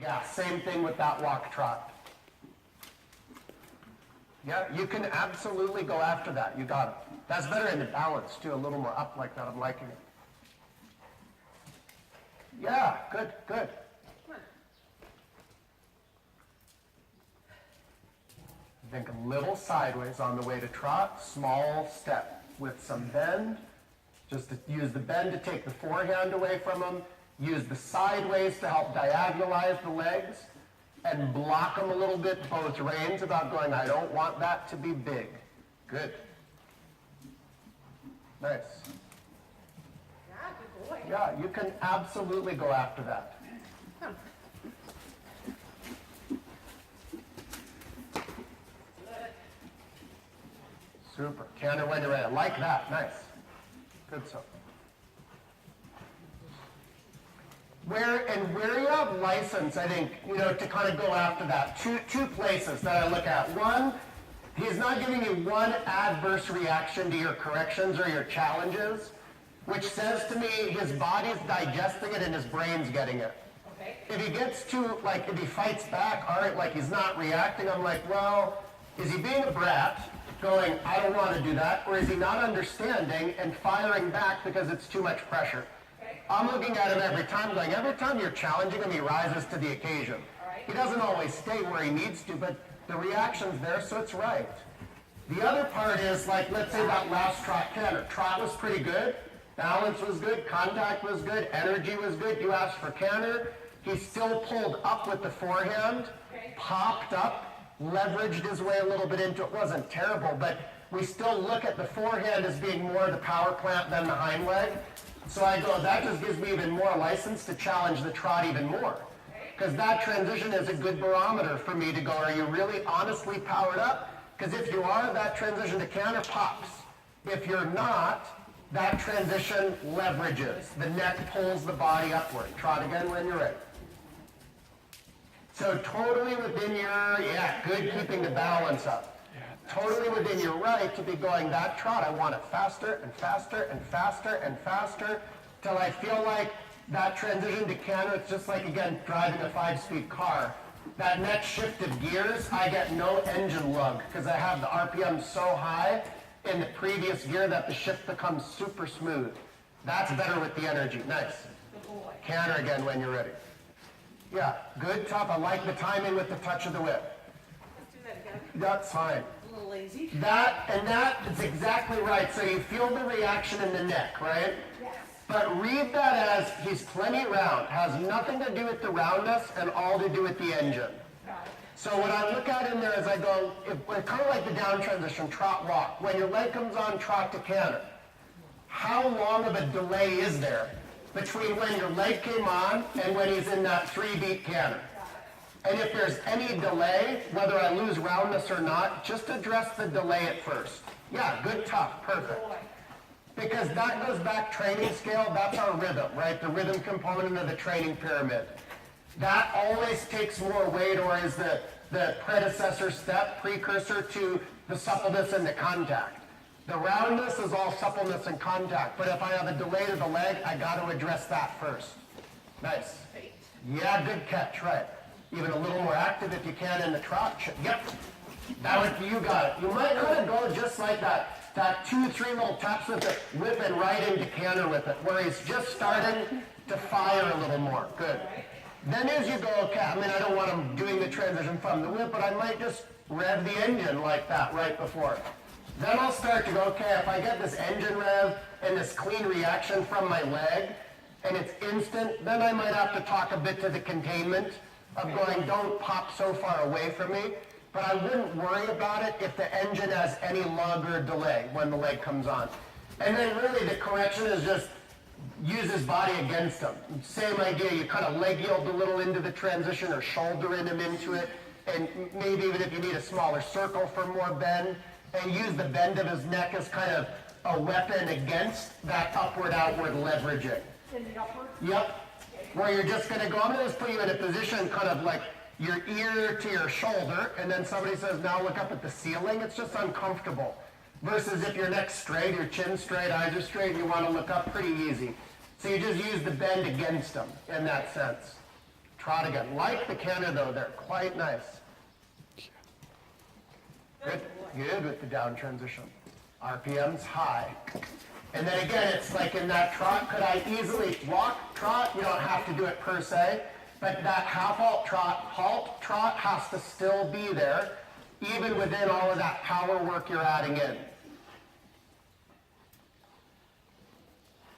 Yeah, same thing with that walk trot. Yeah, you can absolutely go after that. You got it. That's better in the balance too, a little more up like that. I'm liking it. Yeah, good, good. Think a little sideways on the way to trot, small step with some bend. Just to use the bend to take the forehand away from them. Use the sideways to help diagonalize the legs and block them a little bit, both reins, about going, I don't want that to be big. Good. Nice. Yeah, good boy. Yeah, you can absolutely go after that. Super. Canter when you're ready. I like that. Nice. Good stuff. Where you have license, I think, to kind of go after that. Two places that I look at. One, he's not giving you one adverse reaction to your corrections or your challenges, which says to me his body's digesting it and his brain's getting it. Okay. If he gets too, if he fights back, all right, like he's not reacting, I'm like, well, is he being a brat, going, I don't want to do that, or is he not understanding and firing back because it's too much pressure? Okay. I'm looking at him every time, going, every time you're challenging him, he rises to the occasion. All right. He doesn't always stay where he needs to, but the reaction's there, so it's right. The other part is, let's say that last trot canter. Trot was pretty good, balance was good, contact was good, energy was good. You asked for canter. He still pulled up with the forehand, Okay. popped up, leveraged his way a little bit into it. Wasn't terrible, but we still look at the forehand as being more the power plant than the hind leg. So I go, that just gives me even more license to challenge the trot even more. Because that transition is a good barometer for me to go, are you really honestly powered up? Because if you are, that transition to canter pops. If you're not, that transition leverages. The neck pulls the body upward. Trot again when you're ready. So totally within your, good keeping the balance up. Totally within your right to be going that trot. I want it faster and faster and faster and faster till I feel like that transition to canter, it's just like, again, driving a 5-speed car. That next shift of gears, I get no engine lug because I have the RPM so high in the previous gear that the shift becomes super smooth. That's better with the energy. Nice. Good boy. Canter again when you're ready. Yeah, good, tough. I like the timing with the touch of the whip. Let's do that again. That's fine. A little lazy. That is exactly right. So you feel the reaction in the neck, right? Yes. But read that as he's plenty round. Has nothing to do with the roundness and all to do with the engine. Got it. So what I look at in there is I go, kind of like the down transition, trot walk. When your leg comes on, trot to canter. How long of a delay is there between when your leg came on and when he's in that 3-beat canter? And if there's any delay, whether I lose roundness or not, just address the delay at first. Yeah, good, tough, perfect. Because that goes back training scale, that's our rhythm, right? The rhythm component of the training pyramid. That always takes more weight or is the predecessor step, precursor to the suppleness and the contact. The roundness is all suppleness and contact, but if I have a delay to the leg, I got to address that first. Nice. Yeah, good catch, right. Even a little more active if you can in the trot. Yep. That one, you got it. You might kind of go just like that 2-3 little taps with it, whipping right into canter with it, where he's just starting to fire a little more. Good. Then as you go, okay, I don't want him doing the transition from the whip, but I might just rev the engine like that right before. Then I'll start to go, okay, if I get this engine rev and this clean reaction from my leg, and it's instant, then I might have to talk a bit to the containment of going, don't pop so far away from me. But I wouldn't worry about it if the engine has any lug or delay when the leg comes on. And then really the correction is just use his body against him. Same idea, you kind of leg yield a little into the transition or shouldering him into it. And maybe even if you need a smaller circle for more bend, and use the bend of his neck as kind of a weapon against that upward-outward leveraging. In the upward? Yep. Where you're just going to go, I'm going to just put you in a position kind of like your ear to your shoulder, and then somebody says, now look up at the ceiling. It's just uncomfortable. Versus if your neck's straight, your chin's straight, eyes are straight, you want to look up pretty easy. So you just use the bend against them in that sense. trot again. Like the canter though, they're quite nice. Good, good with the down transition. RPM's high. And then again, it's like in that trot, could I easily walk trot? You don't have to do it per se, but that half halt trot has to still be there, even within all of that power work you're adding in.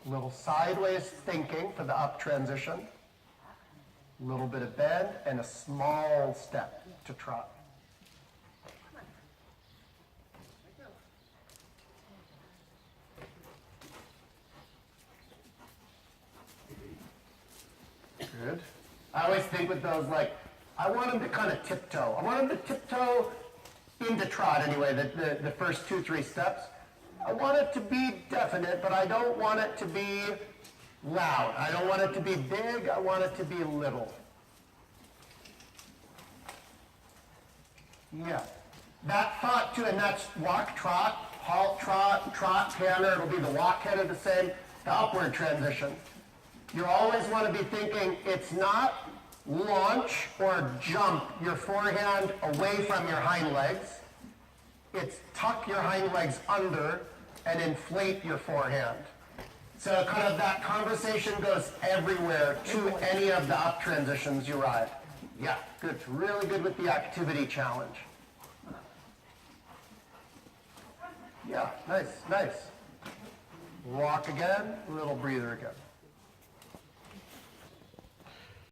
Little sideways thinking for the up transition. A little bit of bend and a small step to trot. Good. I always think with those, like, I want them to kind of tiptoe. I want them to tiptoe into trot anyway, the first 2-3 steps. I want it to be definite, but I don't want it to be loud. I don't want it to be big. I want it to be little. Yeah. That thought too, and that's walk, trot, halt, trot, trot, canter. It'll be the walk canter the same, the upward transition. You always want to be thinking it's not launch or jump your forehand away from your hind legs. It's tuck your hind legs under and inflate your forehand. So kind of that conversation goes everywhere to any of the up transitions you ride. Yeah, good. It's really good with the activity challenge. Yeah, nice, nice. Walk again, little breather again.